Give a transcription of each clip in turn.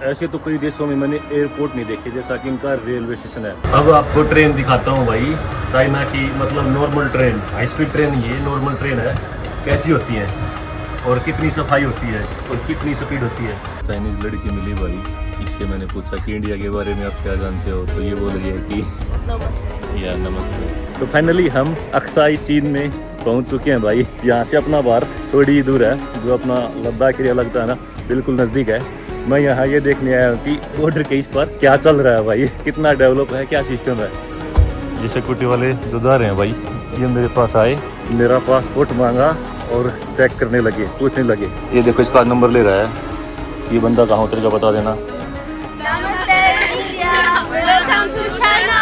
ऐसे तो कई देशों में मैंने एयरपोर्ट नहीं देखे जैसा कि इनका रेलवे स्टेशन है। अब आपको ट्रेन दिखाता हूँ भाई, चाइना की मतलब normal train, high speed train, ये नॉर्मल ट्रेन है, कैसी होती है और कितनी सफाई होती है और कितनी स्पीड होती है। चाइनीज लड़की मिली भाई, इससे मैंने पूछा कि इंडिया के बारे में आप क्या जानते हो, तो ये बोल रही है कि नमस्ते। या नमस्ते। तो फाइनली हम अक्साई चीन में पहुंच चुके हैं भाई। यहाँ से अपना भारत थोड़ी ही दूर है, जो अपना लद्दाख एरिया लगता है ना, बिल्कुल नज़दीक है। मैं यहाँ ये देखने आया हूँ कि बॉर्डर के इस पर क्या चल रहा है भाई, कितना डेवलप है, क्या सिस्टम है। ये सिक्योरिटी वाले जो जा रहे हैं भाई, ये मेरे पास आए, मेरा पासपोर्ट मांगा और चेक करने लगे, पूछने लगे। ये देखो इसका नंबर ले रहा है कि ये बंदा कहाँ उतरेगा बता देना। Welcome to China.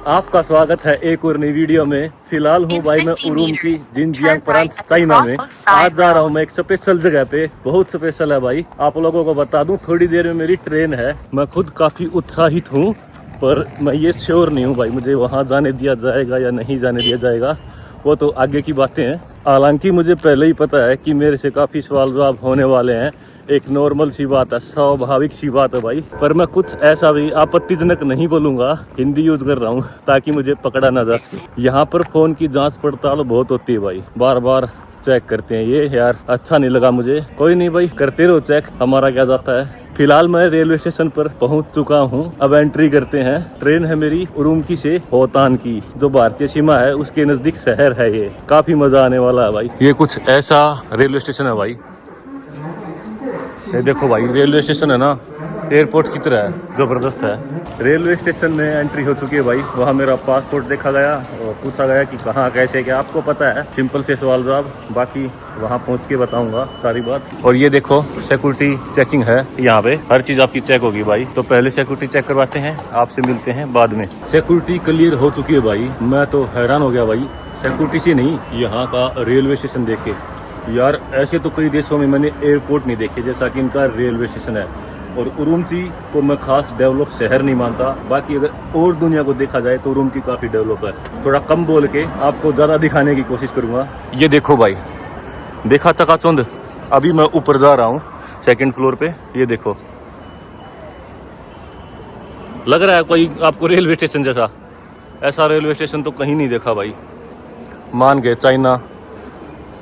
आपका स्वागत है एक और नई वीडियो में। फिलहाल हूँ भाई मैं उरूम की जिनजियांग प्रांत चाइना में। आज जा रहा हूँ मैं एक स्पेशल जगह पे, बहुत स्पेशल है भाई। आप लोगों को बता दूं, थोड़ी देर में मेरी ट्रेन है। मैं खुद काफी उत्साहित हूँ, पर मैं ये श्योर नहीं हूँ भाई मुझे वहाँ जाने दिया जाएगा या नहीं जाने दिया जाएगा, वो तो आगे की बातें हैं। हालांकि मुझे पहले ही पता है कि मेरे से काफ़ी सवाल जवाब होने वाले हैं, एक नॉर्मल सी बात है, स्वाभाविक सी बात है भाई। पर मैं कुछ ऐसा भी आपत्तिजनक नहीं बोलूँगा, हिंदी यूज कर रहा हूँ ताकि मुझे पकड़ा ना जा सके। यहाँ पर फ़ोन की जांच पड़ताल बहुत होती है भाई, बार बार चेक करते हैं। ये यार अच्छा नहीं लगा मुझे। कोई नहीं भाई, करते रहो चेक, हमारा क्या जाता है। फिलहाल मैं रेलवे स्टेशन पर पहुंच चुका हूं, अब एंट्री करते हैं। ट्रेन है मेरी उरूमकी से होतान की, जो भारतीय सीमा है उसके नजदीक शहर है। ये काफी मजा आने वाला है भाई। ये कुछ ऐसा रेलवे स्टेशन है भाई, ये देखो भाई, रेलवे स्टेशन है ना, एयरपोर्ट की तरह है, जबरदस्त है। रेलवे स्टेशन में एंट्री हो चुकी है भाई। वहाँ मेरा पासपोर्ट देखा गया और पूछा गया कि कहाँ कैसे क्या, आपको पता है, सिंपल से सवाल जवाब, बाकी वहाँ पहुँच के बताऊंगा सारी बात। और ये देखो सिक्योरिटी चेकिंग है, यहाँ पे हर चीज आपकी चेक होगी भाई। तो पहले सिक्योरिटी चेक करवाते हैं, आपसे मिलते हैं बाद में। सिक्योरिटी क्लियर हो चुकी है भाई। मैं तो हैरान हो गया भाई, सिक्योरिटी से नहीं, यहाँ का रेलवे स्टेशन देख के। यार ऐसे तो कई देशों में मैंने एयरपोर्ट नहीं देखे जैसा कि इनका रेलवे स्टेशन है। और उरूमची को मैं खास डेवलप शहर नहीं मानता, बाकी अगर और दुनिया को देखा जाए तो उरूमची काफ़ी डेवलप है। थोड़ा कम बोल के आपको ज़्यादा दिखाने की कोशिश करूँगा। ये देखो भाई, देखा चकाचौंध। अभी मैं ऊपर जा रहा हूँ सेकंड फ्लोर पे, ये देखो, लग रहा है कोई आपको रेलवे स्टेशन जैसा। ऐसा रेलवे स्टेशन तो कहीं नहीं देखा भाई, मान गए चाइना।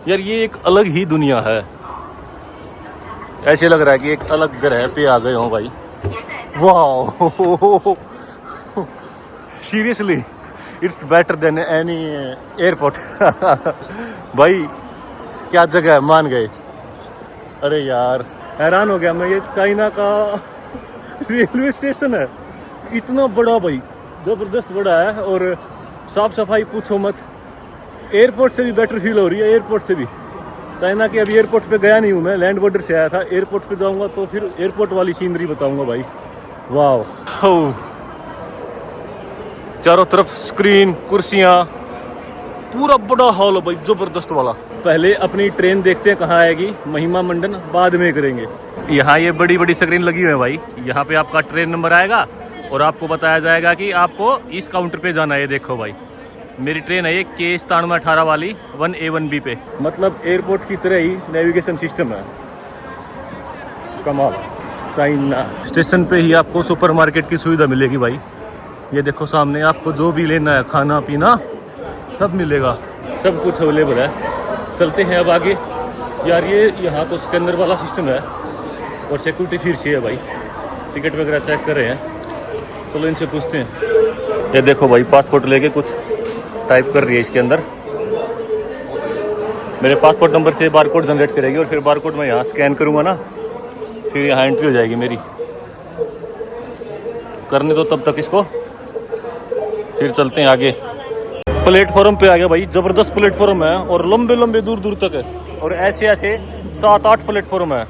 यार ये एक अलग ही दुनिया है, ऐसे लग रहा है कि एक अलग ग्रह पे आ गए हो भाई। वाह, seriously it's better than any airport. भाई क्या जगह है, मान गए। अरे यार हैरान हो गया मैं, ये चाइना का रेलवे स्टेशन है, इतना बड़ा भाई, जबरदस्त बड़ा है। और साफ सफाई पूछो मत, एयरपोर्ट से भी बेटर फील हो रही है, एयरपोर्ट से भी। चाइना के अभी एयरपोर्ट पे गया नहीं हूँ मैं, लैंड बॉर्डर से आया था। एयरपोर्ट पे जाऊंगा तो फिर एयरपोर्ट वाली सीनरी बताऊंगा भाई। वाह, चारों तरफ स्क्रीन, कुर्सियाँ, पूरा बड़ा हॉल है भाई, जबरदस्त वाला। पहले अपनी ट्रेन देखते हैं कहाँ आएगी, महिमा मंडन बाद में करेंगे। यहाँ ये बड़ी बड़ी स्क्रीन लगी हुई है भाई, यहाँ पे आपका ट्रेन नंबर आएगा और आपको बताया जाएगा कि आपको इस काउंटर पे जाना है। देखो भाई, मेरी ट्रेन है ये K9718 वाली 1A1B पे। मतलब एयरपोर्ट की तरह ही नेविगेशन सिस्टम है, कमाल। चाइना स्टेशन पे ही आपको सुपरमार्केट की सुविधा मिलेगी भाई। ये देखो सामने, आपको जो भी लेना है, खाना पीना सब मिलेगा, सब कुछ अवेलेबल है। चलते हैं अब आगे। यार ये यहाँ तो स्कैनर वाला सिस्टम है और सिक्योरिटी फिर से है भाई, टिकट वगैरह चेक कर रहे हैं। चलो इनसे पूछते हैं। ये देखो भाई, पासपोर्ट लेके कुछ टाइप कर रही है इसके अंदर। मेरे पासपोर्ट नंबर से बारकोड जनरेट करेगी और फिर बारकोड मैं यहाँ स्कैन करूँगा ना, फिर यहाँ एंट्री हो जाएगी मेरी। करने दो तब तक इसको, फिर चलते हैं आगे। प्लेटफॉर्म पे आ गया भाई, जबरदस्त प्लेटफॉर्म है और लंबे लंबे दूर दूर तक है, और ऐसे ऐसे 7-8 प्लेटफॉर्म है।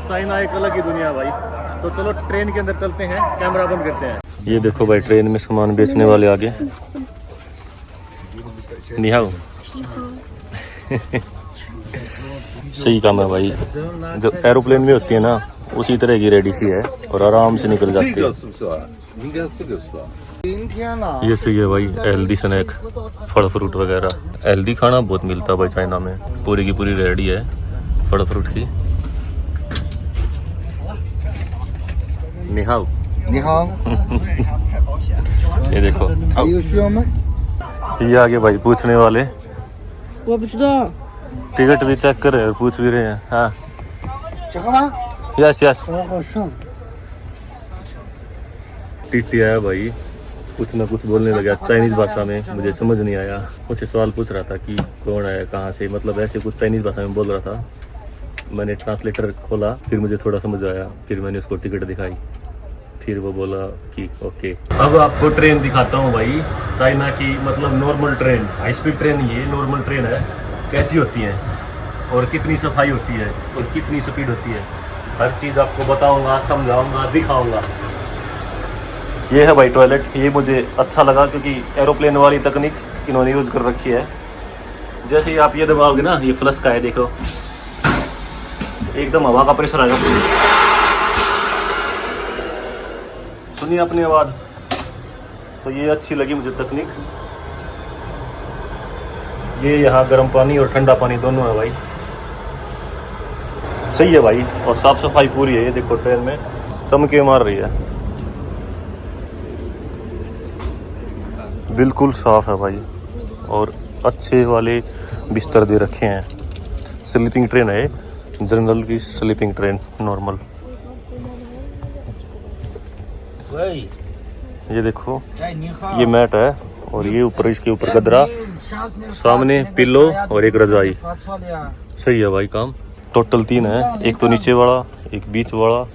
चाइना एक अलग ही दुनिया भाई। तो चलो ट्रेन के अंदर चलते हैं, कैमरा बंद करते हैं। ये देखो भाई, ट्रेन में सामान बेचने वाले आगे। निहाओ। सही काम है भाई, जो एरोप्लेन में होती है ना, उसी तरह की रेडी सी है और आराम से निकल जाती है। 是不是啊？应该是个是吧？ ये सही है भाई, हेल्दी स्नैक, फल फ्रूट वगैरह। हेल्दी खाना बहुत मिलता है भाई चाइना में, पूरी की पूरी रेडी है फल फ्रूट की। निहाओ। 你好， ये देखो, 还有需要吗？ ये आगे भाई पूछने वाले 我不知道。 टिकट भी चेक कर रहे हैं और पूछ भी रहे हैं। हाँ 这个吗？ यस यस। 我上。 टीटी आया भाई, कुछ ना कुछ बोलने लगा चाइनीज भाषा में, मुझे समझ नहीं आया। कुछ सवाल पूछ रहा था कि कौन है, कहाँ से, मतलब ऐसे कुछ चाइनीज भाषा में बोल रहा था। मैंने ट्रांसलेटर खोला, फिर मुझे थोड़ा समझ आया, फिर मैंने उसको टिकट दिखाई, फिर वो बोला कि ओके। अब आपको ट्रेन दिखाता हूँ भाई, चाइना की मतलब normal train, high speed train, ये नॉर्मल ट्रेन है, कैसी होती है और कितनी सफाई होती है और कितनी स्पीड होती है, हर चीज़ आपको बताऊँगा, समझाऊँगा, दिखाऊँगा। ये है भाई टॉयलेट, ये मुझे अच्छा लगा क्योंकि एरोप्लेन वाली तकनीक इन्होंने यूज़ कर रखी है। जैसे ही आप ये दबाओगे ना, ये फ्लश का है, देखो एकदम हवा का प्रेशर आएगा। सुनिए अपनी आवाज़, तो ये अच्छी लगी मुझे तकनीक। ये यहाँ गर्म पानी और ठंडा पानी दोनों है भाई, सही है भाई। और साफ सफाई पूरी है, ये देखो ट्रेन में चमके मार रही है, बिल्कुल साफ है भाई। और अच्छे वाले बिस्तर दे रखे हैं। स्लीपिंग ट्रेन है, जनरल की स्लीपिंग ट्रेन नॉर्मल। ये देखो, ये मैट है और ये ऊपर, इसके ऊपर गदरा, सामने पिल्लो और एक रजाई। सही है भाई काम। टोटल 3 है, एक तो नीचे वाला, एक बीच वाला,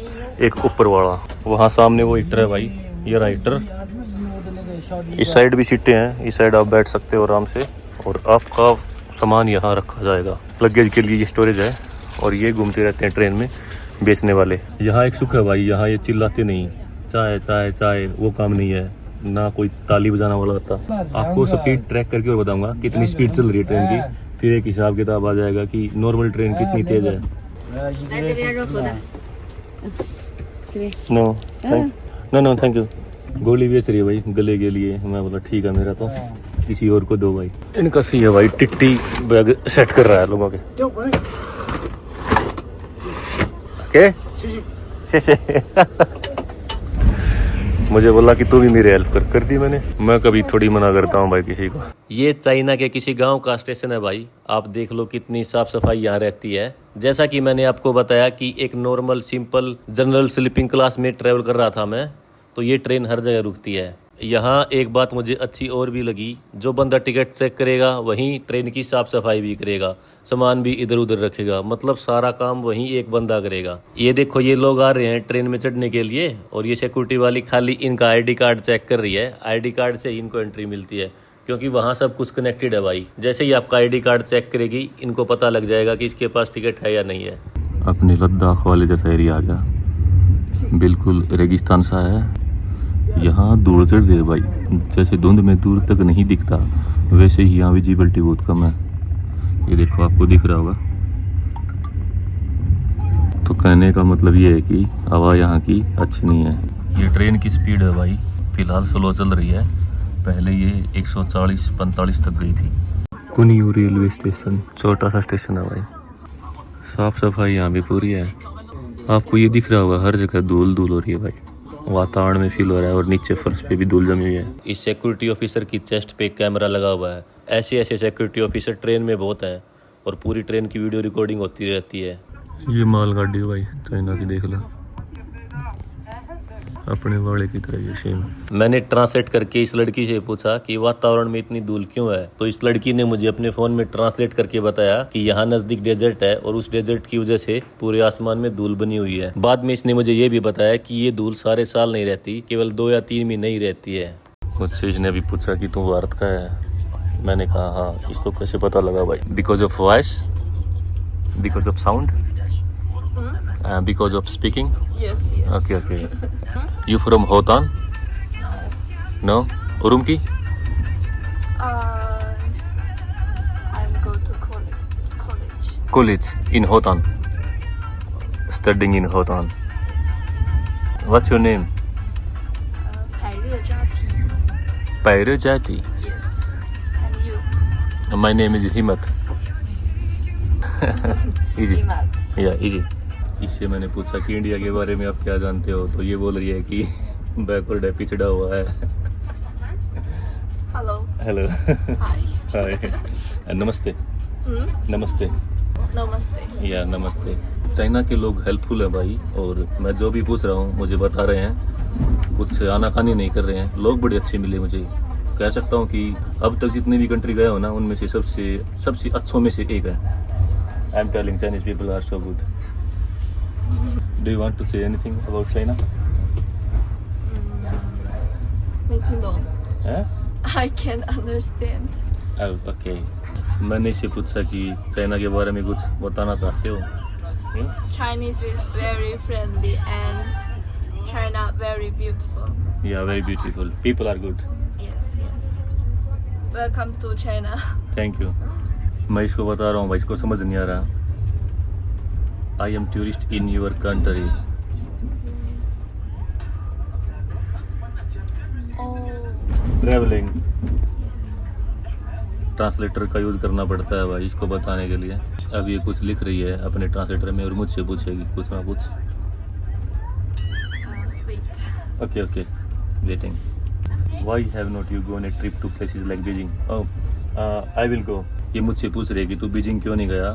एक ऊपर वाला। वहाँ सामने वो हीटर है भाई, ये रहा हीटर। इस साइड भी सीटें हैं, इस साइड आप बैठ सकते हो आराम से और आपका सामान यहाँ रखा जाएगा। लगेज के लिए ये स्टोरेज है और ये घूमते रहते हैं ट्रेन में बेचने वाले। यहाँ एक सुख है भाई, यहाँ ये चिल्लाते नहीं, चाय चाय चाय, वो काम नहीं है, ना कोई ताली बजाना वाला होता। आपको स्पीड ट्रैक करके और बताऊंगा कितनी स्पीड चल रही है ट्रेन की, फिर एक हिसाब किताब आ जाएगा कि नॉर्मल ट्रेन कितनी तेज है। No thank you. गोली बेच रही है भाई गले के लिए, मैं बोला ठीक है, मेरा तो किसी और को दो भाई। इनका सही है भाई, टिट्टी बैग सेट कर रहा है लोगों के। के मुझे बोला कि तू भी मेरी हेल्प कर दी मैंने। मैं कभी थोड़ी मना करता हूँ भाई किसी को। ये चाइना के किसी गांव का स्टेशन है भाई, आप देख लो कितनी साफ सफाई यहाँ रहती है। जैसा कि मैंने आपको बताया कि एक normal simple general sleeping class में ट्रेवल कर रहा था मैं, तो ये ट्रेन हर जगह रुकती है। यहाँ एक बात मुझे अच्छी और भी लगी, जो बंदा टिकट चेक करेगा वहीं ट्रेन की साफ सफाई भी करेगा, सामान भी इधर उधर रखेगा, मतलब सारा काम वहीं एक बंदा करेगा। ये देखो, ये लोग आ रहे हैं ट्रेन में चढ़ने के लिए और ये सिक्योरिटी वाली खाली इनका आईडी कार्ड चेक कर रही है। आईडी कार्ड से ही इनको एंट्री मिलती है, क्योंकि वहाँ सब कुछ कनेक्टेड है भाई। जैसे ही आपका आईडी कार्ड चेक करेगी, इनको पता लग जाएगा कि इसके पास टिकट है या नहीं है। अपने लद्दाख वाले जैसा एरिया आ गया, बिल्कुल रेगिस्तान सा है। यहाँ धूल चढ़ रही है भाई, जैसे धुंध में दूर तक नहीं दिखता, वैसे ही यहाँ विजिबिलिटी बहुत कम है। ये देखो, आपको दिख रहा होगा। तो कहने का मतलब ये है कि हवा यहाँ की अच्छी नहीं है। ये ट्रेन की स्पीड है भाई, फिलहाल स्लो चल रही है, पहले ये 140-45 तक गई थी। कुनियू रेलवे स्टेशन, छोटा सा स्टेशन है भाई, साफ सफाई यहाँ भी पूरी है। आपको ये दिख रहा होगा, हर जगह धूल धूल हो रही है भाई, वातावरण में फील हो रहा है और नीचे फर्श पे भी धूल जमी हुई है। इस सिक्योरिटी ऑफिसर की चेस्ट पे कैमरा लगा हुआ है। ऐसे ऐसे सिक्योरिटी ऑफिसर ट्रेन में बहुत हैं और पूरी ट्रेन की वीडियो रिकॉर्डिंग होती रहती है। ये मालगाड़ी है भाई चाइना की, देख लो, अपने वाले की तरह ये सेम। मैंने ट्रांसलेट करके इस लड़की से पूछा कि वातावरण में इतनी धूल क्यों है, तो इस लड़की ने मुझे अपने फोन में ट्रांसलेट करके बताया कि यहाँ नजदीक डेजर्ट है और उस डेजर्ट की वजह से पूरे आसमान में धूल बनी हुई है। बाद में इसने मुझे ये भी बताया कि ये धूल सारे साल नहीं रहती, केवल 2 या 3 महीने ही रहती है। मुझसे इसने भी पूछा कि तू भारत का है, मैंने कहा हाँ। इसको कैसे पता लगा भाई? Because of voice, because of sound, because of speaking. Okay okay. You from Hotan? No? Urumqi? I'm go to college. College in Hotan. Studying in Hotan. What's your name? 百日扎提 Pairajati. Yes. And you? My name is Himat. Easy. Imat. Yeah, easy. इससे मैंने पूछा कि India के बारे में आप क्या जानते हो, तो ये बोल रही है कि बैकवर्ड है, पिछड़ा हुआ है. Hello. हेलो. Hi. हाय. नमस्ते. नमस्ते. Namaste. या नमस्ते. चाइना के लोग हेल्पफुल है भाई, और मैं जो भी पूछ रहा हूँ मुझे बता रहे हैं, कुछ आनाकानी नहीं कर रहे हैं. लोग बड़े अच्छे मिले मुझे. कह सकता हूँ कि अब तक जितने भी कंट्री गया हो ना, उनमें से सबसे अच्छों में से एक है. I am telling Chinese people are so good. Do you want to say anything about China? 没听懂 हैं? I can't understand. ओके. मैंने इससे पूछा कि चाइना के बारे में कुछ बताना चाहते हो? Chinese is very friendly and China very beautiful. Yeah very beautiful. People are good. Yes, yes. Welcome to China. Thank you. मैं इसको बता रहा हूँ भाई, इसको समझ नहीं आ रहा. I am tourist in your country. Oh, travelling. yes. Translator का यूज़ करना पड़ता है भाई इसको बताने के लिए. अब ये कुछ लिख रही है अपने ट्रांसलेटर में और मुझसे पूछेगी कुछ ना कुछ. Wait. Okay okay. Waiting. Why have not you gone a trip to places like Beijing? Oh, I will go. ये मुझसे पूछ रही है कि तू बीजिंग क्यों नहीं गया.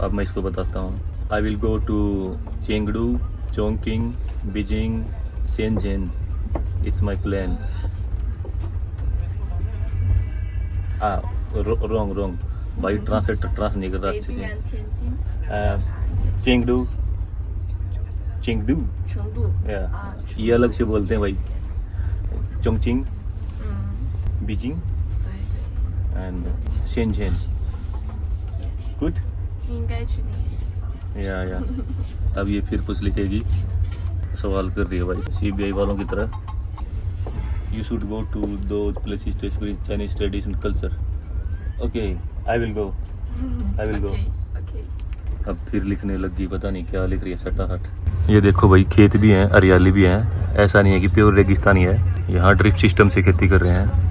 अब मैं इसको बताता हूँ. I will go to Chengdu, Chongqing, Beijing, Shenzhen. It's my plan. Wrong भाई, ट्रांसलेटर ट्रांस नहीं कर रहा अच्छे Beijing से. and Tianjin. Chengdu, Chengdu. Chengdu. Yeah. Chengdu. ये अलग से बोलते हैं भाई. Yes, yes. Chongqing, 嗯， Beijing 对对 and Shenzhen. ，yes。 good. 应该去那些地方。 या अब ये फिर कुछ लिखेगी. सवाल कर रही है भाई CBI वालों की तरह. You should go to those places to experience Chinese tradition culture. Okay, I will go. I will go. Okay, okay. अब फिर लिखने लग गई, पता नहीं क्या लिख रही है सटाहट. ये देखो भाई, खेत भी हैं, हरियाली भी हैं. ऐसा नहीं है कि प्योर रेगिस्तानी है. यहाँ ड्रिप सिस्टम से खेती कर रहे हैं.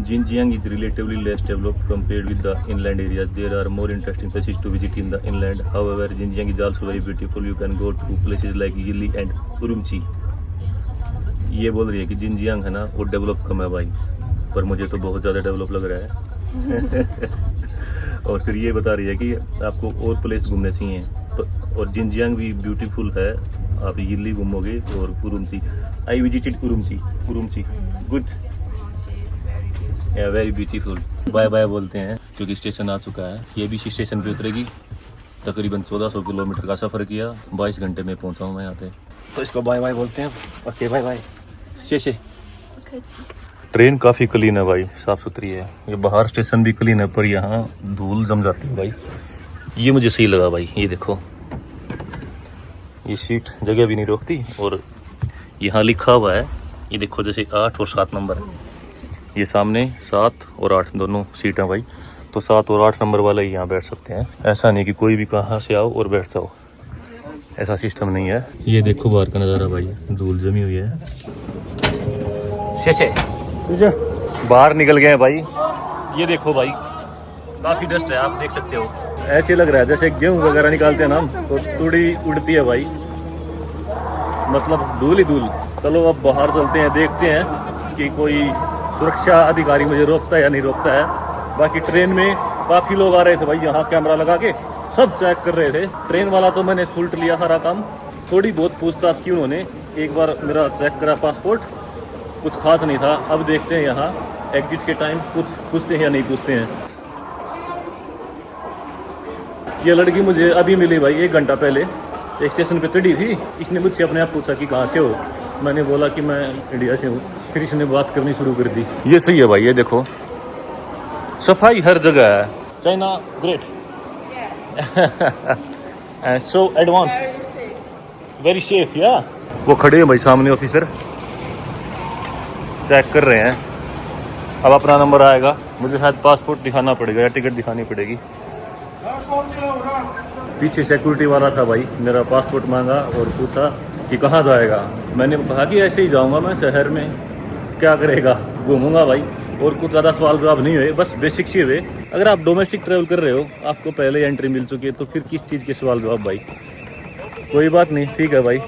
Xinjiang is relatively less developed compared with the inland areas. There are more interesting places to visit in the inland. However, Xinjiang is also very beautiful. You can go to places like Yili and Urumqi. ये बोल रही है कि Jinjiang है ना, वो develop कम है भाई, पर मुझे तो बहुत ज़्यादा डेवलप लग रहा है. और फिर ये बता रही है कि आपको और प्लेस घूमने चाहिए, और जिनजियांग भी ब्यूटीफुल है. आप यिली घूमोगे और Urumqi. I visited Urumqi. Good. She is very beautiful. Very beautiful. Bye bye बोलते हैं क्योंकि स्टेशन आ चुका है. ये भी इसी स्टेशन पे उतरेगी. तकरीबन 1400 किलोमीटर का सफ़र किया, 22 घंटे में पहुंचा हूँ मैं यहाँ पे. तो इसको बाय बाय बोलते हैं. Okay bye bye. शेषे. 不客气。 ट्रेन काफ़ी क्लीन है भाई, साफ़ सुथरी है. ये बाहर स्टेशन भी क्लीन है, पर यहाँ धूल जम जाती है भाई. ये मुझे सही लगा भाई. ये देखो, ये सीट जगह भी नहीं रोकती, और यहाँ लिखा हुआ है, ये देखो जैसे 8 और 7 नंबर है. ये सामने 7 और 8 दोनों सीट हैं भाई. तो 7 और 8 नंबर वाले ही यहाँ बैठ सकते हैं. ऐसा नहीं कि कोई भी कहाँ से आओ और बैठ जाओ, ऐसा सिस्टम नहीं है. ये देखो बाहर का नज़ारा भाई, धूल जमी हुई है. शेषे. 谢谢。 बाहर निकल गए हैं भाई. ये देखो भाई, काफ़ी डस्ट है, आप देख सकते हो. ऐसे लग रहा है जैसे गेहूँ वगैरह निकालते हैं ना हम, तो तुड़ी उड़ती है भाई, मतलब धूल ही धूल. चलो अब बाहर चलते हैं, देखते हैं कि कोई सुरक्षा अधिकारी मुझे रोकता है या नहीं रोकता है. बाकी ट्रेन में काफ़ी लोग आ रहे थे भाई, यहाँ कैमरा लगा के सब चेक कर रहे थे. ट्रेन वाला तो मैंने सुलट लिया सारा काम. थोड़ी बहुत पूछताछ की उन्होंने. एक बार मेरा चेक करा पासपोर्ट, कुछ खास नहीं था. अब देखते हैं यहाँ एग्जिट के टाइम कुछ पूछते हैं या नहीं पूछते हैं. ये लड़की मुझे अभी मिली भाई, 1 घंटा पहले. एक स्टेशन पे चढ़ी थी. इसने मुझसे अपने आप पूछा कि कहाँ से हो. मैंने बोला कि मैं इंडिया से हूँ. फिर इसने बात करनी शुरू कर दी. ये सही है भाई, ये देखो सफाई हर जगह है. China great. So advance, very safe. या वो खड़े हैं भाई सामने ऑफिसर, चेक कर रहे हैं. अब अपना नंबर आएगा, मुझे शायद पासपोर्ट दिखाना पड़ेगा या टिकट दिखानी पड़ेगी. पीछे सिक्योरिटी वाला था भाई, मेरा पासपोर्ट मांगा और पूछा कि कहाँ जाएगा। मैंने कहा कि ऐसे ही जाऊँगा मैं शहर में, क्या करेगा, घूमूंगा भाई। और कुछ ज़्यादा सवाल जवाब नहीं हुए, बस बेसिक सी हुए। अगर आप डोमेस्टिक ट्रैवल कर रहे हो, आपको पहले एंट्री मिल चुकी है, तो फिर किस चीज़ के सवाल जवाब भाई। कोई बात नहीं, ठीक है भाई,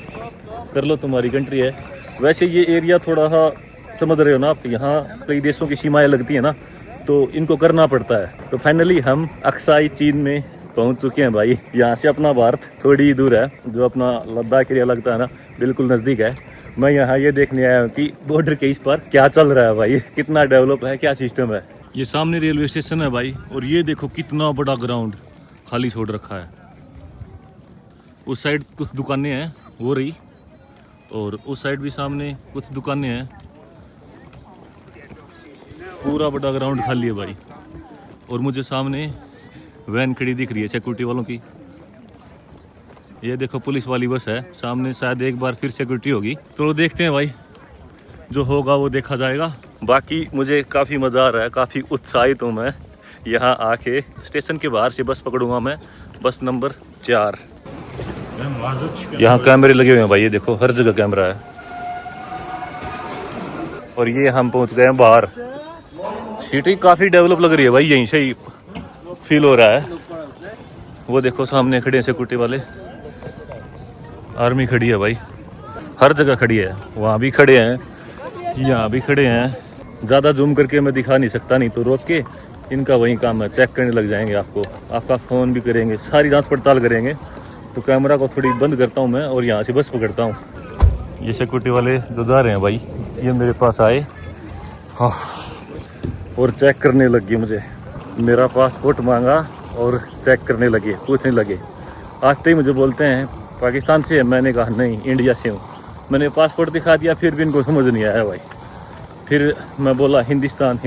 कर लो, तुम्हारी कंट्री है। वैसे ये एरिया थोड़ा सा समझ रहे हो ना आप, यहाँ कई देशों की सीमाएँ लगती है ना, तो इनको करना पड़ता है। तो फाइनली हम अक्साई चीन में पहुंच चुके हैं भाई। यहाँ से अपना भारत थोड़ी ही दूर है, जो अपना लद्दाख एरिया लगता है ना, बिल्कुल नज़दीक है। मैं यहाँ ये देखने आया हूँ कि बॉर्डर के इस पर क्या चल रहा है भाई, कितना डेवलप है, क्या सिस्टम है। ये सामने रेलवे स्टेशन है भाई, और ये देखो कितना बड़ा ग्राउंड खाली छोड़ रखा है। उस साइड कुछ दुकानें हैं वो रही, और उस साइड भी सामने कुछ दुकानें हैं। पूरा बड़ा ग्राउंड खाली है भाई। और मुझे सामने वैन खड़ी दिख रही है सिक्योरिटी वालों की। ये देखो पुलिस वाली बस है सामने, शायद एक बार फिर सिक्योरिटी होगी। तो देखते हैं भाई, जो होगा वो देखा जाएगा। बाकी मुझे काफ़ी मज़ा आ रहा है, काफ़ी उत्साहित हूँ मैं। यहाँ आके स्टेशन के बाहर से बस पकड़ूंगा मैं, बस नंबर 4। यहाँ कैमरे लगे हुए हैं भाई, ये देखो हर जगह कैमरा है। और ये हम पहुँच गए हैं बाहर। सिटी काफ़ी डेवलप लग रही है भाई, यहीं से ही फील हो रहा है। वो देखो सामने खड़े हैं सिक्योरिटी वाले, आर्मी खड़ी है भाई, हर जगह खड़ी है। वहाँ भी खड़े हैं, यहाँ भी खड़े हैं। ज़्यादा जूम करके मैं दिखा नहीं सकता, नहीं तो रोक के इनका वही काम है, चेक करने लग जाएंगे आपको, आपका फ़ोन भी करेंगे, सारी जांच पड़ताल करेंगे। तो कैमरा को थोड़ी बंद करता हूँ मैं और यहाँ से बस पकड़ता हूँ। ये सिक्योरिटी वाले जो जा रहे हैं भाई, ये मेरे पास आए, हाँ, और चेक करने लग गए मुझे। मेरा पासपोर्ट मांगा और चेक करने लगे, पूछने लगे। आते ही मुझे बोलते हैं पाकिस्तान से है, मैंने कहा नहीं इंडिया से हूँ। मैंने पासपोर्ट दिखा दिया, फिर भी इनको समझ नहीं आया भाई। फिर मैं बोला हिंदुस्तान,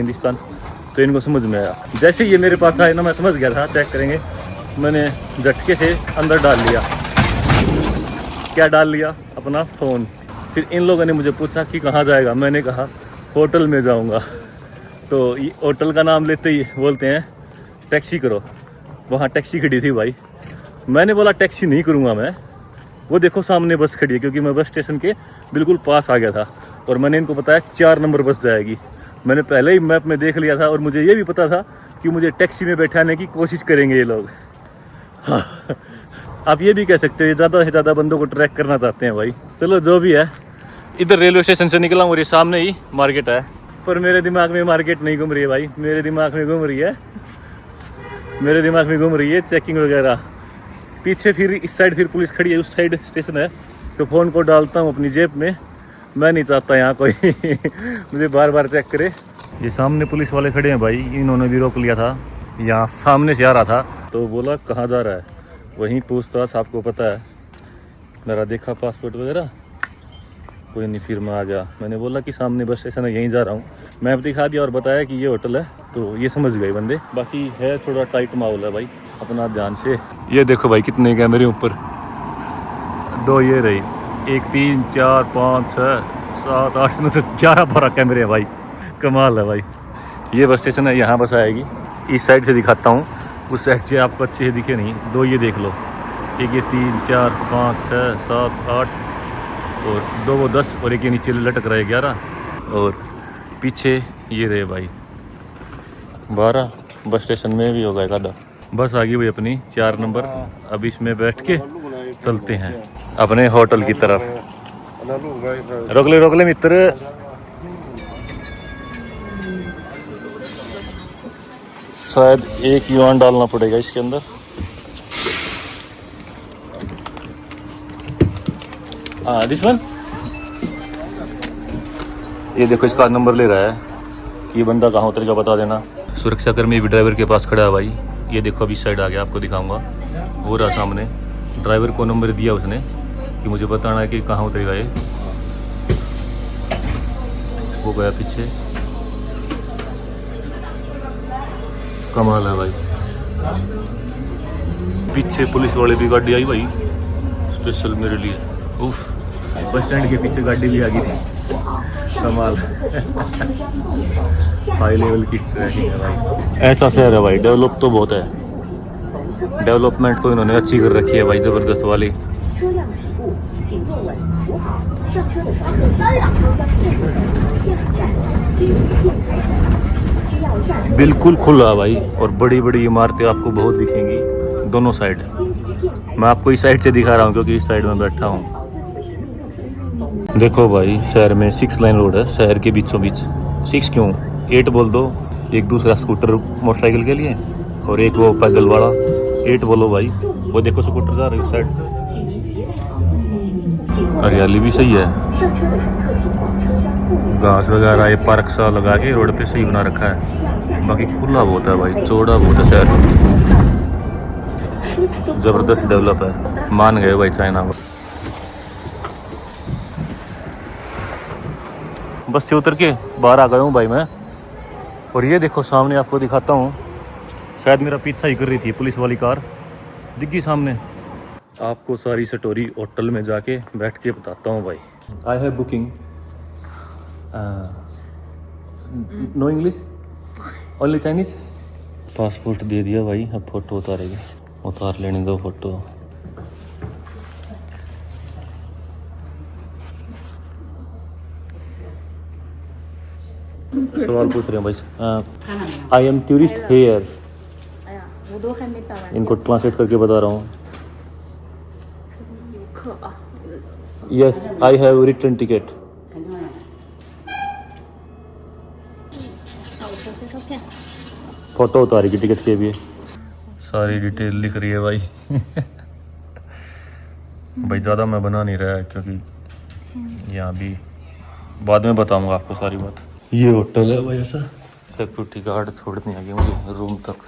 तो इनको समझ में आया। जैसे ये मेरे पास आए ना, मैं समझ गया था चेक करेंगे। मैंने झटके से अंदर डाल लिया। क्या डाल लिया? अपना फ़ोन। फिर इन लोगों ने मुझे पूछा कि कहाँ जाएगा, मैंने कहा होटल में जाऊँगा। तो ये होटल का नाम लेते ही बोलते हैं टैक्सी करो। वहाँ टैक्सी खड़ी थी भाई, मैंने बोला टैक्सी नहीं करूँगा मैं। वो देखो सामने बस खड़ी है, क्योंकि मैं बस स्टेशन के बिल्कुल पास आ गया था और मैंने इनको बताया 4 नंबर बस जाएगी। मैंने पहले ही मैप में देख लिया था और मुझे ये भी पता था कि मुझे टैक्सी में बैठाने की कोशिश करेंगे ये लोग। हाँ, आप ये भी कह सकते हो ज़्यादा से ज़्यादा बंदों को ट्रैक करना चाहते हैं भाई। चलो जो भी है, इधर रेलवे स्टेशन से निकला और ये सामने ही मार्केट है। पर मेरे दिमाग में मार्केट नहीं घूम रही है भाई, मेरे दिमाग में घूम रही है चेकिंग वगैरह। पीछे फिर इस साइड फिर पुलिस खड़ी है, उस साइड स्टेशन है। तो फ़ोन को डालता हूँ अपनी जेब में, मैं नहीं चाहता यहाँ कोई मुझे बार बार चेक करे। ये सामने पुलिस वाले खड़े हैं भाई, इन्होंने भी रोक लिया था। यहाँ सामने से आ रहा था तो बोला कहाँ जा रहा है, वहीं पूछताछ, आपको पता है। मेरा देखा पासपोर्ट वगैरह, कोई नहीं, फिर मैं आ गया। मैंने बोला कि सामने बस स्टेशन है, यहीं जा रहा हूँ। मैप दिखा दिया और बताया कि ये होटल है, तो ये समझ गए बंदे। बाकी है थोड़ा टाइट माहौल है भाई, अपना ध्यान से। ये देखो भाई कितने कैमरे ऊपर, 2 ये रही, 1 3 4 5 6 7 8 9 10 11 12 कैमरे हैं भाई, कमाल है भाई। ये बस स्टेशन है, यहाँ बस आएगी। इस साइड से दिखाता हूँ, उस साइड से आपको अच्छे से दिखे नहीं। 2 ये देख लो, 1 ये 3 4 5 6 7 8 और 2 वो 10 और 1 ये नीचे लटक रहा है 11 और पीछे ये रहे भाई 12। बस स्टेशन में भी होगा एक आधा। बस आ गई भाई अपनी 4 नंबर। अब इसमें बैठ के चलते हैं अपने होटल की तरफ। रोक ले मित्र। शायद 1 युआन डालना पड़ेगा इसके अंदर। हाँ दिस वन। ये देखो इसका नंबर ले रहा है कि ये बंदा कहाँ उतरेगा, बता देना। सुरक्षाकर्मी भी ड्राइवर के पास खड़ा है भाई। ये देखो अभी साइड आ गया, आपको दिखाऊंगा, वो रहा सामने। ड्राइवर को नंबर दिया उसने कि मुझे बताना है कि कहाँ उतरेगा ये। वो गया पीछे, कमाल है भाई। पीछे पुलिस वाले भी गाड़ी आई भाई स्पेशल मेरे लिए। उफ, बस स्टैंड के पीछे गाड़ी भी आ गई थी, कमाल। हाई लेवल की ट्रैकिंग है भाई। ऐसा शहर है भाई, डेवलप तो बहुत है। डेवलपमेंट तो इन्होंने अच्छी कर रखी है भाई, जबरदस्त वाली। बिल्कुल खुला भाई, और बड़ी बड़ी इमारतें आपको बहुत दिखेंगी दोनों साइड। मैं आपको इस साइड से दिखा रहा हूँ क्योंकि इस साइड में बैठा हूँ। देखो भाई, शहर में 6 लाइन रोड है, शहर के बीचों बीच। 6 क्यों, 8 बोल दो। एक दूसरा स्कूटर मोटरसाइकिल के लिए और एक वो पैदल वाला। 8 बोलो भाई। वो देखो स्कूटर जा रही है उस साइड। हरियाली भी सही है, घास वगैरह ये पार्क सा लगा के रोड पे सही बना रखा है। बाकी खुला बहुत है भाई, चौड़ा बहुत है शहर, जबरदस्त डेवलप है। मान गए भाई चाइना को। बस से उतर के बाहर आ गया हूँ भाई मैं। और ये देखो सामने आपको दिखाता हूँ, शायद मेरा पीछा ही कर रही थी पुलिस वाली कार, दिख गई सामने। आपको सारी स्टोरी होटल में जाके बैठ के बताता हूँ भाई। I have booking, no English, only Chinese. Passport दे दिया भाई, अब फोटो उतारेगी। उतार लेने दो फोटो। सवाल पूछ रहे हैं भाई। आई एम टूरिस्ट हेयर, इनको ट्रांसलेट करके बता रहा हूँ। Yes, I have return ticket. Photo उतारेगी टिकट के भी। सारी डिटेल लिख रही है भाई। भाई ज़्यादा मैं बना नहीं रहा है क्योंकि यहाँ भी बाद में बताऊंगा आपको सारी बात। ये होटल है भाई ऐसा। सिक्योरिटी गार्ड छोड़ने आ गया मुझे रूम तक।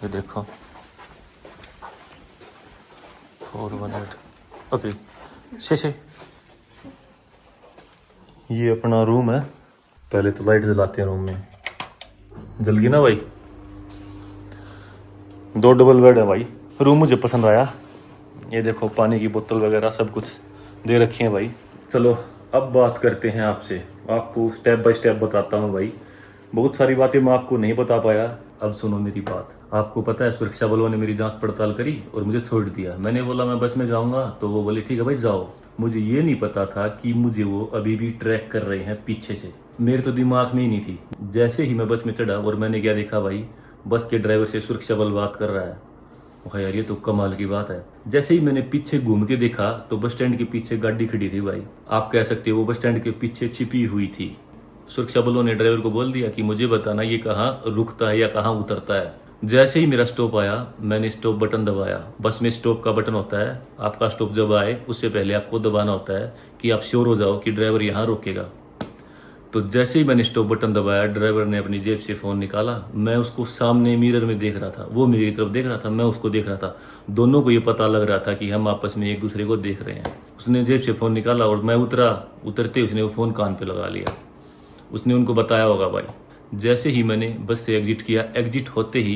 ये देखो 418। ओके शे। ये अपना रूम है। पहले तो लाइट जलाते हैं रूम में। जल गई ना भाई। 2 डबल बेड है भाई। रूम मुझे पसंद आया। ये देखो पानी की बोतल वगैरह सब कुछ दे रखी है भाई। चलो अब बात करते हैं आपसे। आपको स्टेप बाय स्टेप बताता हूँ भाई। बहुत सारी बातें मैं आपको नहीं बता पाया। अब सुनो मेरी बात। आपको पता है सुरक्षा बलों ने मेरी जांच पड़ताल करी और मुझे छोड़ दिया। मैंने बोला मैं बस में जाऊंगा तो वो बोले ठीक है भाई जाओ। मुझे ये नहीं पता था कि मुझे वो अभी भी ट्रैक कर रहे हैं पीछे से। मेरे तो दिमाग में ही नहीं थी। जैसे ही मैं बस में चढ़ा और मैंने क्या देखा भाई, बस के ड्राइवर से सुरक्षा बल बात कर रहा है। ओह यार ये तो कमाल की बात है। जैसे ही मैंने पीछे घूम के देखा तो बस स्टैंड के पीछे गाड़ी खड़ी थी भाई। आप कह सकते हो वो बस स्टैंड के पीछे छिपी हुई थी। सुरक्षा बलों ने ड्राइवर को बोल दिया कि मुझे बताना ये कहाँ रुकता है या कहाँ उतरता है। जैसे ही मेरा स्टॉप आया मैंने स्टॉप बटन दबाया। बस में स्टॉप का बटन होता है, आपका स्टॉप जब आए उससे पहले आपको दबाना होता है कि आप श्योर हो जाओ कि ड्राइवर यहाँ रोकेगा। तो जैसे ही मैंने स्टॉप बटन दबाया ड्राइवर ने अपनी जेब से फ़ोन निकाला। मैं उसको सामने मिरर में देख रहा था, वो मेरी तरफ देख रहा था, मैं उसको देख रहा था। दोनों को ये पता लग रहा था कि हम आपस में एक दूसरे को देख रहे हैं। उसने जेब से फ़ोन निकाला और मैं उतरा। उतरते उसने वो फ़ोन कान पे लगा लिया। उसने उनको बताया होगा भाई। जैसे ही मैंने बस से एग्जिट किया, एग्जिट होते ही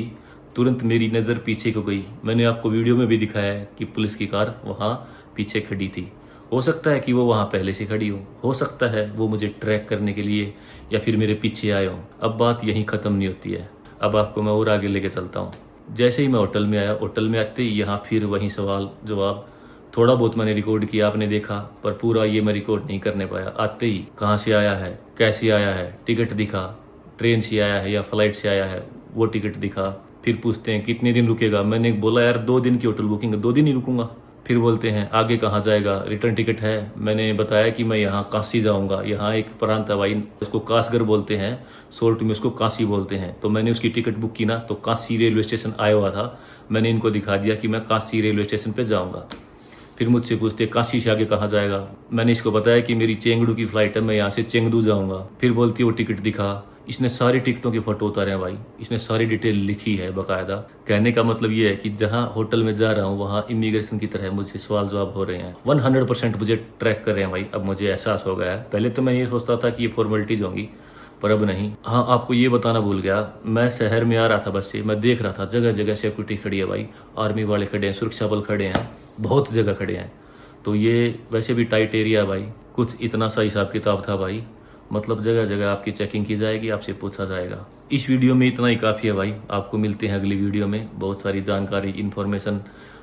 तुरंत मेरी नज़र पीछे को गई। मैंने आपको वीडियो में भी दिखाया है कि पुलिस की कार वहाँ पीछे खड़ी थी। हो सकता है कि वो वहाँ पहले से खड़ी हो सकता है वो मुझे ट्रैक करने के लिए या फिर मेरे पीछे आए हों। अब बात यहीं ख़त्म नहीं होती है। अब आपको मैं और आगे लेके चलता हूँ। जैसे ही मैं होटल में आया, होटल में आते ही यहाँ फिर वही सवाल जवाब। थोड़ा बहुत मैंने रिकॉर्ड किया, आपने देखा, पर पूरा ये मैं रिकॉर्ड नहीं करने पाया। आते ही कहाँ से आया है, कैसे आया है, टिकट दिखा, ट्रेन से आया है या फ्लाइट से आया है, वो टिकट दिखा। फिर पूछते हैं कितने दिन रुकेगा। मैंने बोला यार 2 दिन की होटल बुकिंग है, 2 दिन ही रुकूंगा। फिर बोलते हैं आगे कहाँ जाएगा, रिटर्न टिकट है। मैंने बताया कि मैं यहाँ काशी जाऊँगा। यहाँ एक प्रांत है भाई, उसको कासगर बोलते हैं, शॉर्ट में उसको काशी बोलते हैं। तो मैंने उसकी टिकट बुक की ना, तो काशी रेलवे स्टेशन आया हुआ था। मैंने इनको दिखा दिया कि मैं काशी रेलवे स्टेशन पर जाऊँगा। फिर मुझसे पूछते काशी से आगे कहाँ जाएगा। मैंने इसको बताया कि मेरी चेंगडू की फ़्लाइट है, मैं यहाँ से चेंगडू जाऊँगा। फिर बोलती है वो टिकट दिखा। इसने सारी टिकटों के फ़ोटो उतारे हैं भाई। इसने सारी डिटेल लिखी है बाकायदा। कहने का मतलब ये है कि जहाँ होटल में जा रहा हूँ वहाँ इमिग्रेशन की तरह मुझे सवाल जवाब हो रहे हैं। 100% मुझे ट्रैक कर रहे हैं भाई। अब मुझे एहसास हो गया है। पहले तो मैं ये सोचता था कि ये फॉर्मेलिटीज़ होंगी, पर अब नहीं। हाँ, आपको ये बताना भूल गया, मैं शहर में आ रहा था बस से, मैं देख रहा था जगह जगह सिक्योरिटी खड़ी है भाई। आर्मी वाले खड़े हैं, सुरक्षा बल खड़े हैं, बहुत जगह खड़े हैं। तो ये वैसे भी टाइट एरिया है भाई। कुछ इतना सा हिसाब किताब था भाई। मतलब जगह जगह आपकी चेकिंग की जाएगी, आपसे पूछा जाएगा। इस वीडियो में इतना ही काफ़ी है भाई। आपको मिलते हैं अगली वीडियो में। बहुत सारी जानकारी इन्फॉर्मेशन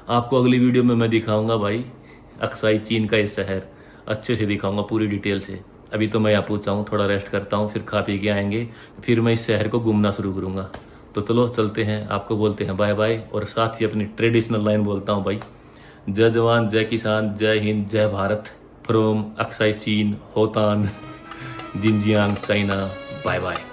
आपको अगली वीडियो में मैं दिखाऊंगा भाई। अक्साई चीन का ये शहर अच्छे से दिखाऊंगा पूरी डिटेल से। अभी तो मैं यहाँ पूछा हूँ, थोड़ा रेस्ट करता हूँ, फिर खा पी के आएंगे, फिर मैं इस शहर को घूमना शुरू करूँगा। तो चलो चलते हैं, आपको बोलते हैं बाय बाय, और साथ ही अपनी ट्रेडिशनल लाइन बोलता हूँ भाई, जय जवान जय किसान जय हिंद जय Bharat, from Aksai Chin Hotan Xinjiang China. Bye bye.